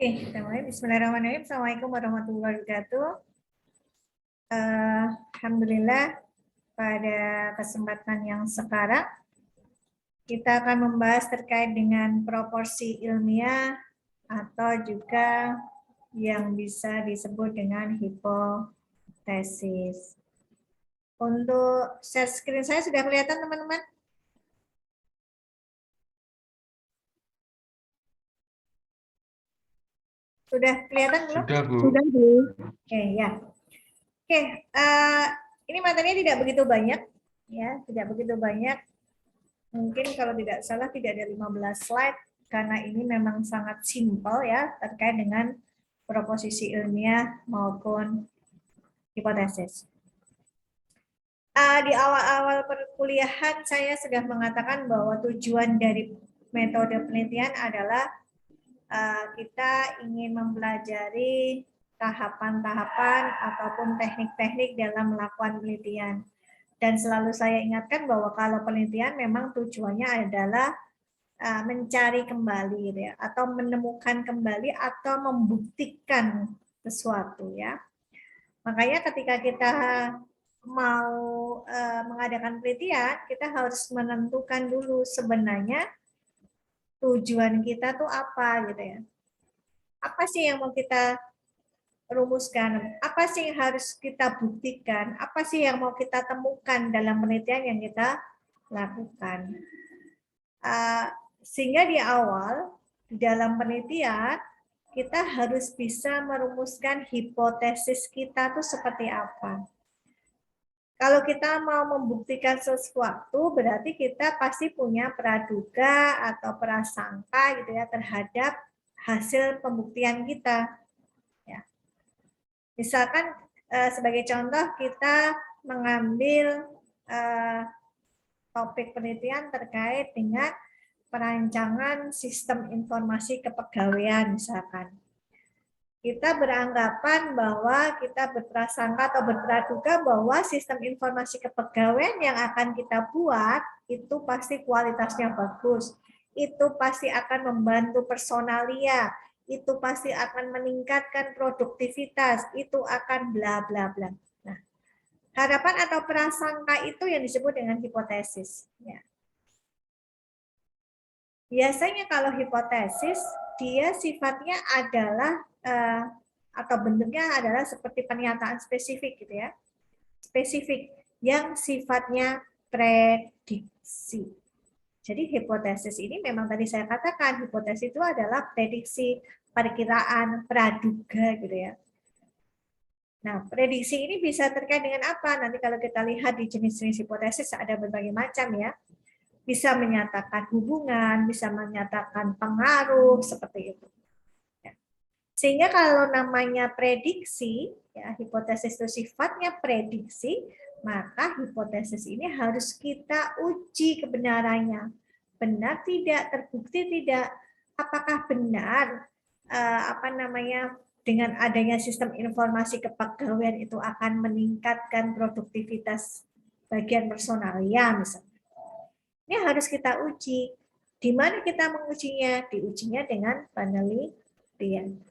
Oke, kita mulai. Bismillahirrahmanirrahim. Assalamualaikum warahmatullahi wabarakatuh. Alhamdulillah, pada kesempatan yang sekarang kita akan membahas terkait dengan proporsi ilmiah atau juga yang bisa disebut dengan hipotesis. Untuk share screen saya sudah kelihatan, teman-teman? Sudah kelihatan belum? Sudah, Bu. Sudah, Bu. Oke, ya. Oke, ini materinya tidak begitu banyak, ya, tidak begitu banyak. Mungkin kalau tidak salah tidak ada 15 slide, karena ini memang sangat simpel ya, terkait dengan proposisi ilmiah maupun hipotesis. Di awal-awal perkuliahan saya sudah mengatakan bahwa tujuan dari metode penelitian adalah kita ingin mempelajari tahapan-tahapan ataupun teknik-teknik dalam melakukan penelitian. Dan selalu saya ingatkan bahwa kalau penelitian memang tujuannya adalah mencari kembali, gitu ya, atau menemukan kembali atau membuktikan sesuatu, ya. Makanya ketika kita mau mengadakan penelitian, kita harus menentukan dulu sebenarnya tujuan kita tuh apa, gitu ya. Apa sih yang mau kita rumuskan? Apa sih yang harus kita buktikan? Apa sih yang mau kita temukan dalam penelitian yang kita lakukan? Sehingga di awal, di dalam penelitian, kita harus bisa merumuskan hipotesis kita tuh seperti apa. Kalau kita mau membuktikan sesuatu, berarti kita pasti punya praduga atau prasangka gitu ya terhadap hasil pembuktian kita. Ya. Misalkan sebagai contoh kita mengambil topik penelitian terkait dengan perancangan sistem informasi kepegawaian misalkan. Kita beranggapan bahwa kita berprasangka atau berpraduga bahwa sistem informasi kepegawaian yang akan kita buat itu pasti kualitasnya bagus. Itu pasti akan membantu personalia, itu pasti akan meningkatkan produktivitas, itu akan bla bla bla. Nah, harapan atau prasangka itu yang disebut dengan hipotesis. Ya. Biasanya kalau hipotesis, dia sifatnya adalah atau bentuknya adalah seperti pernyataan spesifik gitu ya. Spesifik yang sifatnya prediksi. Jadi hipotesis ini memang tadi saya katakan hipotesis itu adalah prediksi, perkiraan, praduga gitu ya. Nah, prediksi ini bisa terkait dengan apa? Nanti kalau kita lihat di jenis-jenis hipotesis ada berbagai macam ya. Bisa menyatakan hubungan, bisa menyatakan pengaruh, seperti itu. Sehingga kalau namanya prediksi, ya, hipotesis itu sifatnya prediksi, maka hipotesis ini harus kita uji kebenarannya. Benar tidak, terbukti tidak, apakah benar dengan adanya sistem informasi kepegawaian itu akan meningkatkan produktivitas bagian personalia misalnya. Ini harus kita uji. Di mana kita mengujinya? Diujinya dengan penelitian.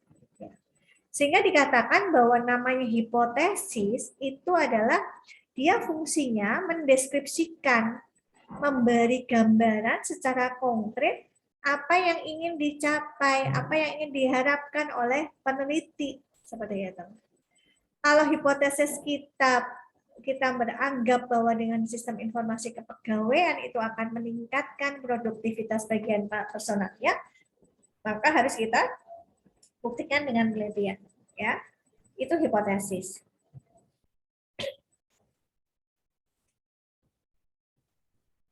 Sehingga dikatakan bahwa namanya hipotesis itu adalah dia fungsinya mendeskripsikan, memberi gambaran secara konkret apa yang ingin dicapai, apa yang ingin diharapkan oleh peneliti. Seperti itu. Kalau hipotesis kita beranggap bahwa dengan sistem informasi kepegawaian itu akan meningkatkan produktivitas bagian personalnya, maka harus kita buktikan dengan penelitian. Ya, itu hipotesis.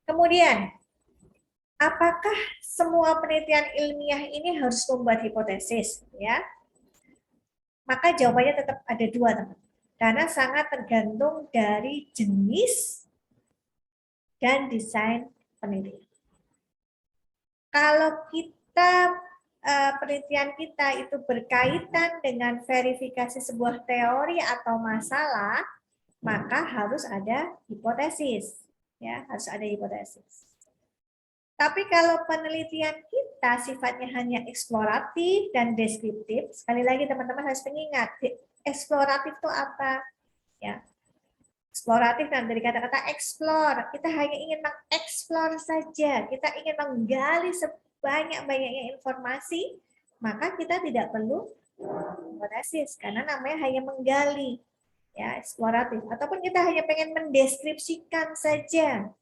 Kemudian, apakah semua penelitian ilmiah ini harus membuat hipotesis? Ya, maka jawabannya tetap ada dua, teman. Karena sangat tergantung dari jenis dan desain penelitian. Kalau penelitian kita itu berkaitan dengan verifikasi sebuah teori atau masalah, maka harus ada hipotesis. Ya, harus ada hipotesis. Tapi kalau penelitian kita kita sifatnya hanya eksploratif dan deskriptif, sekali lagi teman-teman harus mengingat, eksploratif itu apa? Ya, eksploratif dan dari kata-kata explore, kita hanya ingin mengeksplor saja, kita ingin menggali sebanyak-banyaknya informasi, maka kita tidak perlu hipotesis karena namanya hanya menggali, ya eksploratif. Ataupun kita hanya pengen mendeskripsikan saja,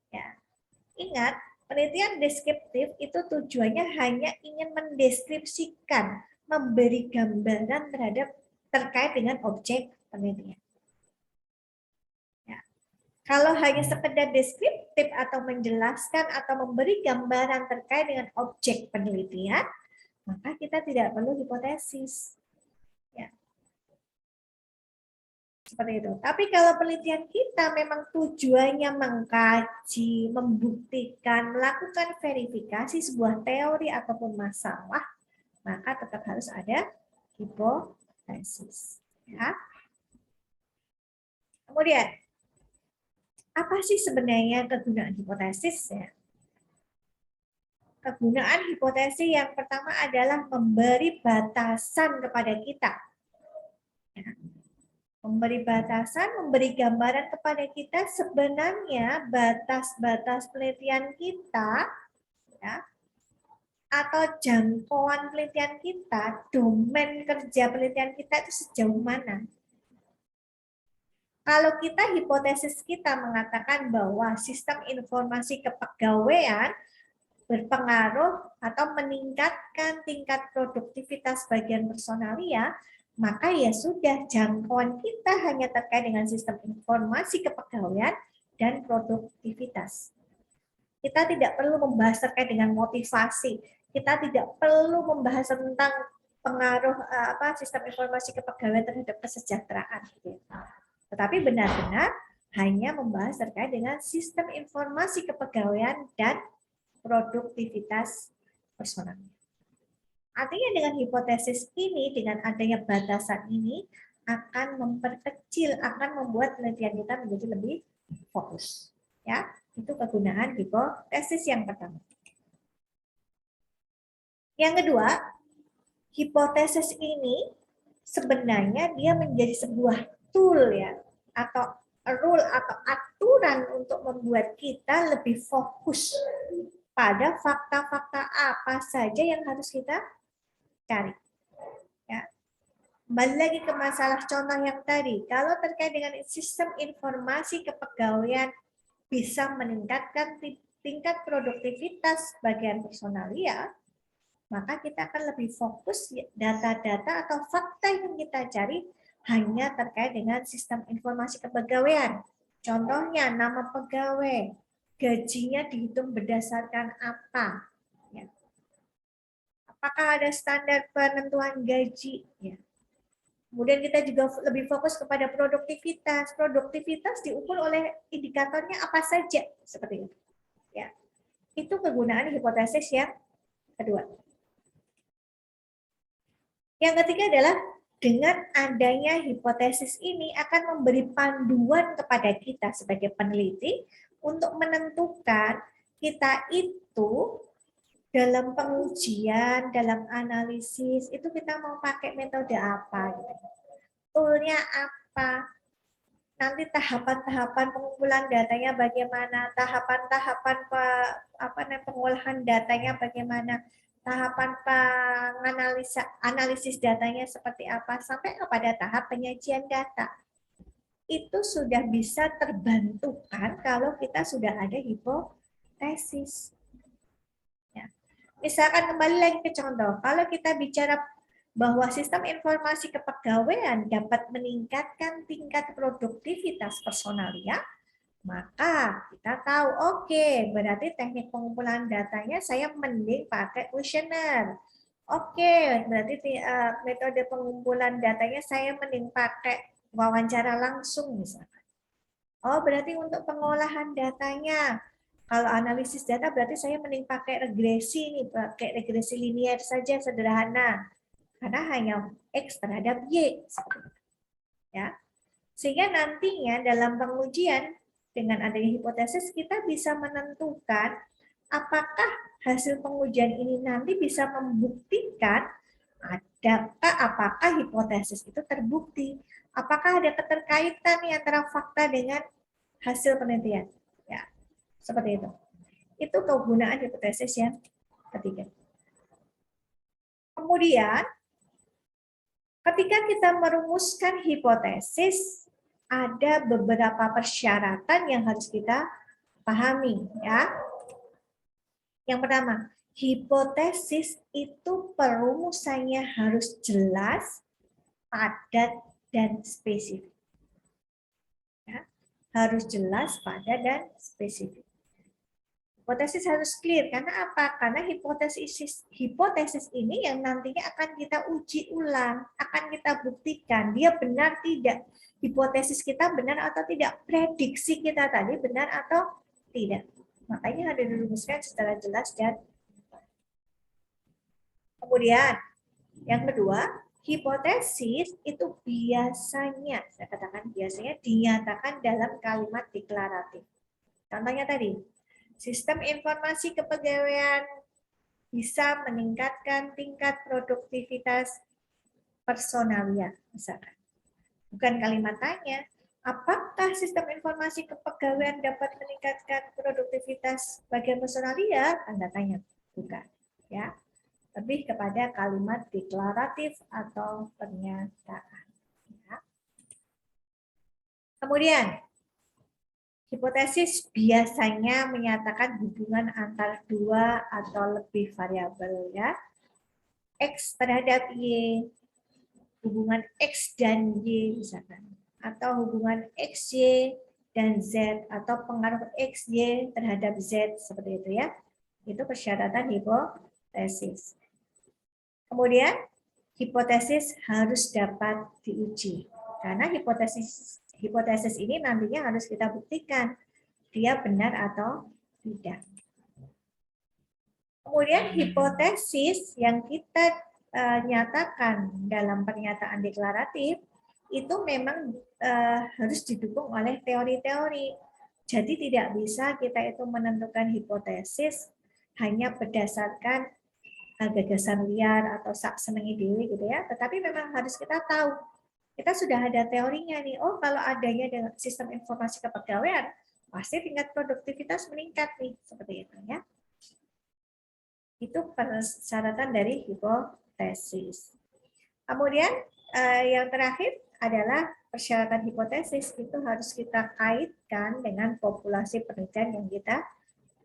ya ingat penelitian deskriptif itu tujuannya hanya ingin mendeskripsikan, memberi gambaran terkait dengan objek penelitian. Kalau hanya sekedar deskriptif atau menjelaskan atau memberi gambaran terkait dengan objek penelitian, maka kita tidak perlu hipotesis. Ya. Seperti itu. Tapi kalau penelitian kita memang tujuannya mengkaji, membuktikan, melakukan verifikasi sebuah teori ataupun masalah, maka tetap harus ada hipotesis. Ya. Kemudian, apa sih sebenarnya kegunaan hipotesis? Ya? Kegunaan hipotesis yang pertama adalah memberi batasan kepada kita. Ya. Memberi batasan, memberi gambaran kepada kita sebenarnya batas-batas penelitian kita, ya, atau jangkauan penelitian kita, domain kerja penelitian kita itu sejauh mana. Kalau kita hipotesis kita mengatakan bahwa sistem informasi kepegawaian berpengaruh atau meningkatkan tingkat produktivitas bagian personalia, maka ya sudah jangkauan kita hanya terkait dengan sistem informasi kepegawaian dan produktivitas. Kita tidak perlu membahas terkait dengan motivasi, kita tidak perlu membahas tentang pengaruh sistem informasi kepegawaian terhadap kesejahteraan. Tetapi benar-benar hanya membahas terkait dengan sistem informasi kepegawaian dan produktivitas personal. Artinya dengan hipotesis ini, dengan adanya batasan ini, akan memperkecil, akan membuat penelitian kita menjadi lebih fokus. Ya, itu kegunaan hipotesis yang pertama. Yang kedua, hipotesis ini sebenarnya dia menjadi sebuah tool ya, atau rule atau aturan untuk membuat kita lebih fokus pada fakta-fakta apa saja yang harus kita cari. Ya. Kembali lagi ke masalah contoh yang tadi, kalau terkait dengan sistem informasi kepegawaian bisa meningkatkan tingkat produktivitas bagian personalia, maka kita akan lebih fokus data-data atau fakta yang kita cari hanya terkait dengan sistem informasi kepegawaian. Contohnya nama pegawai, gajinya dihitung berdasarkan apa? Ya. Apakah ada standar penentuan gaji? Ya. Kemudian kita juga lebih fokus kepada produktivitas. Produktivitas diukur oleh indikatornya apa saja, seperti itu. Ya. Itu kegunaan hipotesis yang kedua. Yang ketiga adalah dengan adanya hipotesis ini akan memberi panduan kepada kita sebagai peneliti untuk menentukan kita itu dalam pengujian, dalam analisis, itu kita mau pakai metode apa, toolnya apa, nanti tahapan-tahapan pengumpulan datanya bagaimana, tahapan-tahapan pengolahan datanya bagaimana, tahapan analisis datanya seperti apa, sampai kepada tahap penyajian data. Itu sudah bisa terbantukan kalau kita sudah ada hipotesis. Ya. Misalkan kembali lagi ke contoh, kalau kita bicara bahwa sistem informasi kepegawaian dapat meningkatkan tingkat produktivitas personalia, maka kita tahu, oke, berarti teknik pengumpulan datanya saya mending pakai kuesioner. Oke, berarti metode pengumpulan datanya saya mending pakai wawancara langsung misalkan. Oh, berarti untuk pengolahan datanya, kalau analisis data berarti saya mending pakai regresi nih, pakai regresi linear saja sederhana. Karena hanya X terhadap Y. Ya. Sehingga nantinya dalam pengujian dengan adanya hipotesis kita bisa menentukan apakah hasil pengujian ini nanti bisa membuktikan apakah hipotesis itu terbukti, apakah ada keterkaitan nih antara fakta dengan hasil penelitian. Ya, seperti itu. Itu kegunaan hipotesis yang ketiga. Kemudian, ketika kita merumuskan hipotesis, ada beberapa persyaratan yang harus kita pahami, ya. Yang pertama, hipotesis itu perumusannya harus jelas, padat, dan spesifik. Ya, harus jelas, padat, dan spesifik. Hipotesis harus clear. Karena apa? Karena hipotesis ini yang nantinya akan kita uji ulang, akan kita buktikan dia benar tidak. Hipotesis kita benar atau tidak, prediksi kita tadi benar atau tidak. Makanya harus dirumuskan secara jelas dan kemudian yang kedua, hipotesis itu biasanya, saya katakan biasanya dinyatakan dalam kalimat deklaratif. Contohnya tadi, sistem informasi kepegawaian bisa meningkatkan tingkat produktivitas personalia, misalkan. Bukan kalimat tanya, apakah sistem informasi kepegawaian dapat meningkatkan produktivitas bagian personalia? Tanda tanya, bukan. Ya, lebih kepada kalimat deklaratif atau pernyataan. Ya. Kemudian, hipotesis biasanya menyatakan hubungan antara dua atau lebih variabel, ya. X terhadap Y, hubungan X dan Y misalkan, atau hubungan XY dan Z, atau pengaruh XY terhadap Z, seperti itu ya. Itu persyaratan hipotesis. Kemudian, hipotesis harus dapat diuji. Karena hipotesis ini nantinya harus kita buktikan dia benar atau tidak. Kemudian hipotesis yang kita nyatakan dalam pernyataan deklaratif itu memang harus didukung oleh teori-teori. Jadi tidak bisa kita itu menentukan hipotesis hanya berdasarkan gagasan liar atau sak senengi dewi gitu ya. Tetapi memang harus kita tahu. Kita sudah ada teorinya nih. Oh, kalau adanya dengan sistem informasi kepegawaian, pasti tingkat produktivitas meningkat nih, seperti itu ya. Itu persyaratan dari hipotesis. Kemudian yang terakhir adalah persyaratan hipotesis itu harus kita kaitkan dengan populasi penelitian yang kita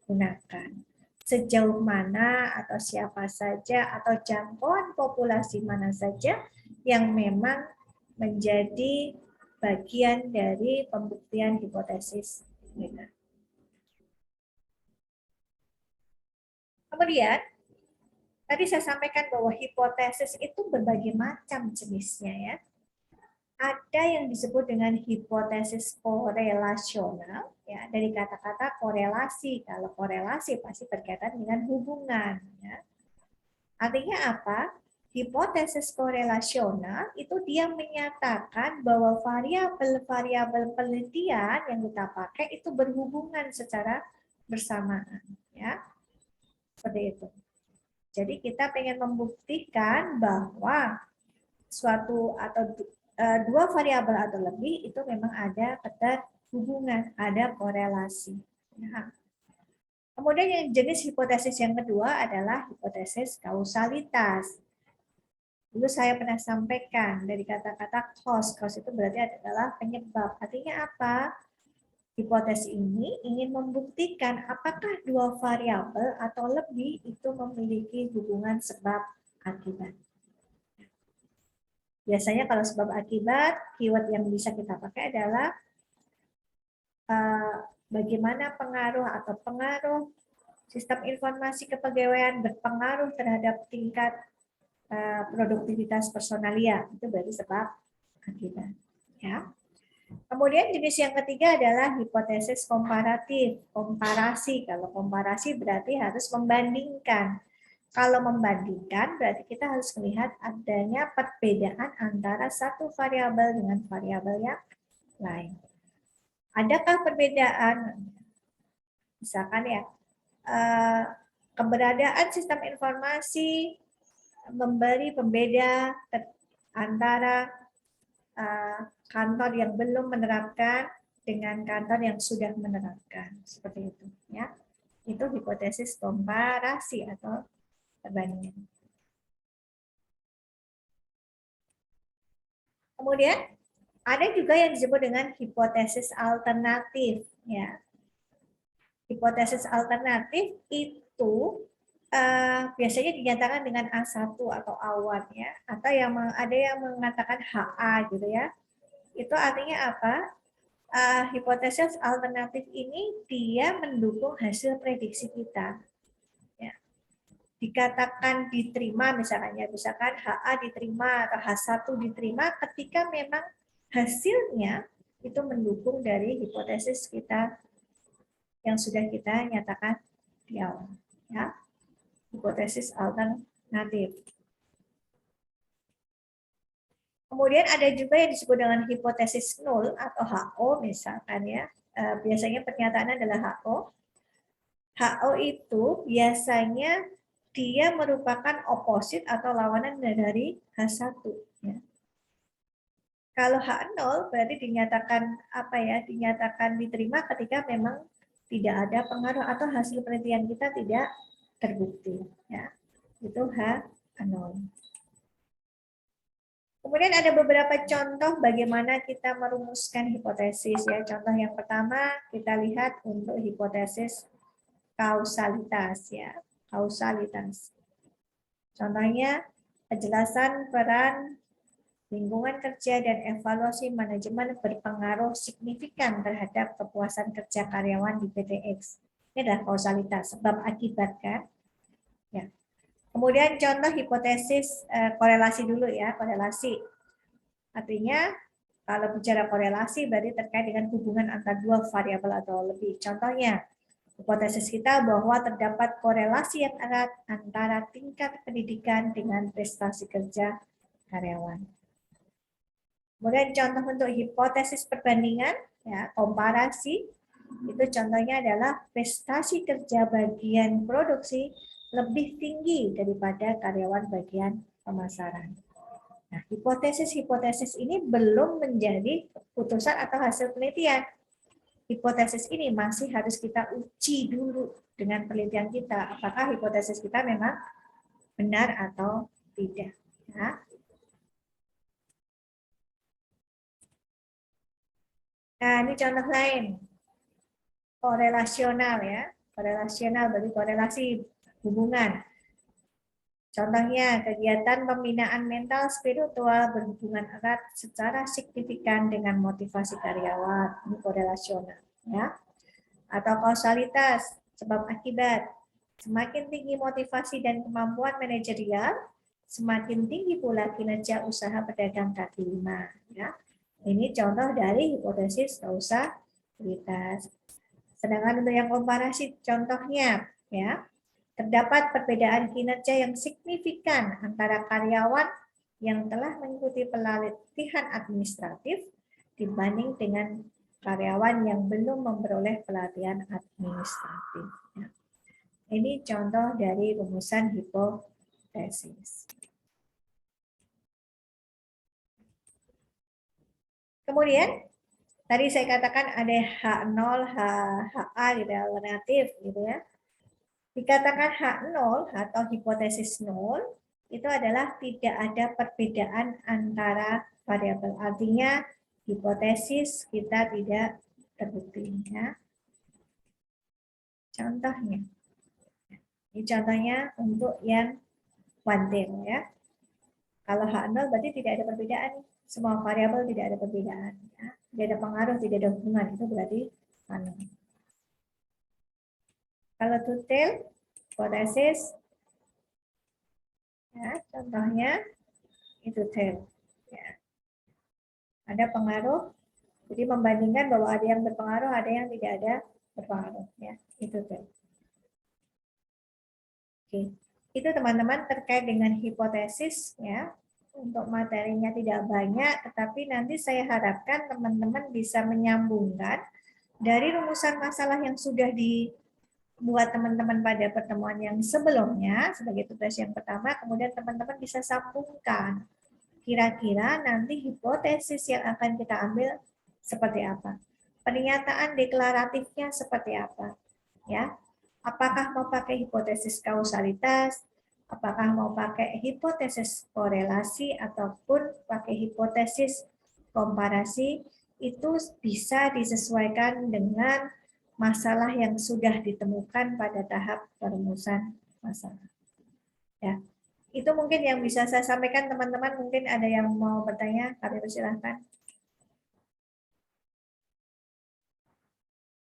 gunakan. Sejauh mana atau siapa saja atau jangkauan populasi mana saja yang memang menjadi bagian dari pembuktian hipotesis kita. Kemudian, tadi saya sampaikan bahwa hipotesis itu berbagai macam jenisnya ya. Ada yang disebut dengan hipotesis korelasional, ya, dari kata-kata korelasi. Kalau korelasi pasti berkaitan dengan hubungan. Ya. Artinya apa? Hipotesis korelasional itu dia menyatakan bahwa variabel-variabel penelitian yang kita pakai itu berhubungan secara bersamaan. Ya. Seperti itu. Jadi kita ingin membuktikan bahwa suatu atau dua variabel atau lebih itu memang ada keterhubungan, ada korelasi. Nah, kemudian yang jenis hipotesis yang kedua adalah hipotesis kausalitas. Dulu saya pernah sampaikan dari kata-kata cause itu berarti adalah penyebab. Artinya apa? Hipotesis ini ingin membuktikan apakah dua variabel atau lebih itu memiliki hubungan sebab akibat. Biasanya kalau sebab akibat, keyword yang bisa kita pakai adalah bagaimana pengaruh sistem informasi kepegawaian berpengaruh terhadap tingkat produktivitas personalia. Itu berarti sebab akibat. Ya. Kemudian jenis yang ketiga adalah hipotesis komparatif, komparasi. Kalau komparasi berarti harus membandingkan. Kalau membandingkan berarti kita harus melihat adanya perbedaan antara satu variabel dengan variabel yang lain. Adakah perbedaan? Misalkan ya, keberadaan sistem informasi memberi pembeda antara kantor yang belum menerapkan dengan kantor yang sudah menerapkan, seperti itu ya. Itu hipotesis komparasi atau perbandingan. Kemudian ada juga yang disebut dengan hipotesis alternatif ya. Hipotesis alternatif itu biasanya dinyatakan dengan A1 atau A1 ya, atau ada yang mengatakan HA gitu ya. Itu artinya apa? Hipotesis alternatif ini dia mendukung hasil prediksi kita. Ya. Dikatakan diterima misalnya, misalkan HA diterima atau H1 diterima ketika memang hasilnya itu mendukung dari hipotesis kita yang sudah kita nyatakan di awal. Ya. Hipotesis alternatif. Kemudian ada juga yang disebut dengan hipotesis nul atau HO misalkan ya. Biasanya pernyataannya adalah HO. HO itu biasanya dia merupakan oposit atau lawanan dari H1 ya. Kalau H0 berarti dinyatakan apa ya? Dinyatakan diterima ketika memang tidak ada pengaruh atau hasil penelitian kita tidak terbukti ya. Itu H0. Kemudian ada beberapa contoh bagaimana kita merumuskan hipotesis ya. Contoh yang pertama kita lihat untuk hipotesis kausalitas ya. Kausalitas. Contohnya penjelasan peran lingkungan kerja dan evaluasi manajemen berpengaruh signifikan terhadap kepuasan kerja karyawan di PTX. Ini adalah kausalitas, sebab akibat kan. Ya. Kemudian contoh hipotesis korelasi dulu ya, korelasi. Artinya kalau bicara korelasi berarti terkait dengan hubungan antara dua variabel atau lebih. Contohnya, hipotesis kita bahwa terdapat korelasi yang erat antara tingkat pendidikan dengan prestasi kerja karyawan. Kemudian contoh untuk hipotesis perbandingan, ya, komparasi, itu contohnya adalah prestasi kerja bagian produksi lebih tinggi daripada karyawan bagian pemasaran. Nah, hipotesis-hipotesis ini belum menjadi keputusan atau hasil penelitian. Hipotesis ini masih harus kita uji dulu dengan penelitian kita. Apakah hipotesis kita memang benar atau tidak. Nah, ini contoh lain. Korelasional ya. Korelasional berarti korelasi hubungan. Contohnya, kegiatan pembinaan mental spiritual berhubungan erat secara signifikan dengan motivasi karyawan. Ini korelasional. Ya. Atau kausalitas, sebab akibat. Semakin tinggi motivasi dan kemampuan manajerial, semakin tinggi pula kinerja usaha pedagang kaki lima. Ya. Ini contoh dari hipotesis kausalitas. Sedangkan untuk yang komparasi, contohnya, ya, terdapat perbedaan kinerja yang signifikan antara karyawan yang telah mengikuti pelatihan administratif dibanding dengan karyawan yang belum memperoleh pelatihan administratif. Ya. Ini contoh dari rumusan hipotesis. Kemudian, tadi saya katakan ada H0, HA gitu ya, alternatif gitu ya. Dikatakan H0 atau hipotesis 0 itu adalah tidak ada perbedaan antara variabel. Artinya hipotesis kita tidak terbukti. Ya. Contohnya, ini contohnya untuk yang one tail ya. Kalau H0 berarti tidak ada perbedaan. Semua variabel tidak ada perbedaan. Ya. Tidak ada pengaruh, tidak ada hubungan. Itu berarti H0. Kalau two tail, hipotesis, ya, contohnya itu tail. Ya. Ada pengaruh, jadi membandingkan bahwa ada yang berpengaruh, ada yang tidak ada berpengaruh. Ya, itu tail. Oke, itu teman-teman terkait dengan hipotesis ya. Untuk materinya tidak banyak, tetapi nanti saya harapkan teman-teman bisa menyambungkan dari rumusan masalah yang sudah buat teman-teman pada pertemuan yang sebelumnya sebagai tugas yang pertama, kemudian teman-teman bisa sambungkan. Kira-kira nanti hipotesis yang akan kita ambil seperti apa? Pernyataan deklaratifnya seperti apa? Ya, apakah mau pakai hipotesis kausalitas? Apakah mau pakai hipotesis korelasi ataupun pakai hipotesis komparasi? Itu bisa disesuaikan dengan masalah yang sudah ditemukan pada tahap perumusan masalah. Ya, itu mungkin yang bisa saya sampaikan teman-teman. Mungkin ada yang mau bertanya, kami persilahkan.